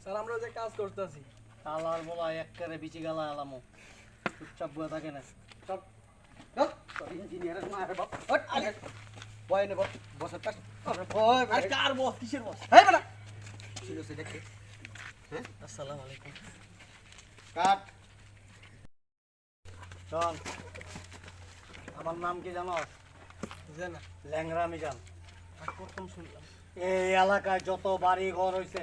Sir আমরা যে কাজ করতেছি তালার বলা একবারে বিচি গালা আলামো চুপচাপ বয়ে থাকে না সব ইঞ্জিনিয়ারের মায়ের বাপ বয় নেব বসের কাজ আর কার বস কিসের বস এই বেটা ছিল সে দেখে হ্যাঁ আসসালামু আলাইকুম কাট শোন আমার নাম কি জানো জানা ল্যাংরা মিজান আর প্রথম শুনলাম এই এলাকায় যত বাড়ি ঘর হয়েছে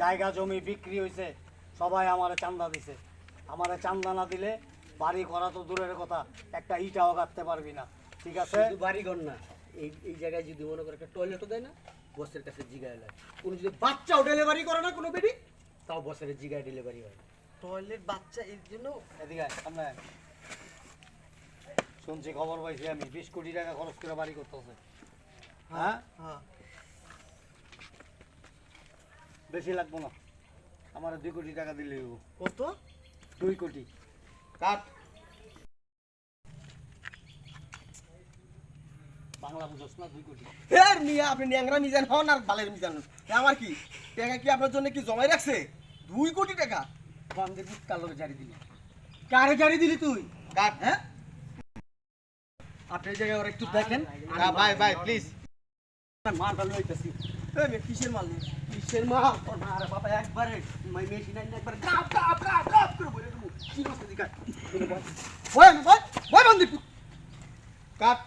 জায়গা জমি বিক্রি হয়েছে সবাই আমারে চান্দা দিছে আমারে চান্দা না দিলে বাড়ি করা তো দূরের কথা একটা ইটাও গাঁথতে পারবি না ঠিক আছে শুধু বাড়িঘর না এই এই জায়গায় যদি মনে করে একটা টয়লেটও দেয় না বসের কাছে জিগায় লাগে কোনো যদি বাচ্চাও ডেলিভারি করে না কোনো বেডি তাও বসের জিগায় ডেলিভারি হয় টয়লেট বাচ্চা এর জন্য এদিকে আয়, সামনে আয়। শুনছি খবর পাইছি আমি 20 কোটি টাকা খরচ করে বাড়ি করতেছে হ্যাঁ হ্যাঁ বেশি লাগবো না আমার 2 কোটি টাকা দিলে হইব কত 2 কোটি কাট বাংলা বুঝোস না 2 কোটি ফের মিয়া আপনি ন্যাংরা মিজান হন আর বালের মিজান হন আমার কি টাকা কি আপনার জন্য কি জমাই রাখছে 2 কোটি টাকা বান্ধে বুট কালোরে জারি দিলি কারে গাড়ি দিলি তুই কাট হ্যাঁ আপনি এই জায়গায় ওরা একটু দেখেন ভাই ভাই প্লিজ মার ভালো হইতাছি এই মেয়ে কিসের মাল নিয়ে কিসের মা তোর মা রে বাবা একবারে মাই মেশিন আইন একবারে কাপ কাপ কাপ কাপ করে বলে দেবো কি বসে দিকা বয় বয় বয় বন্দি কাট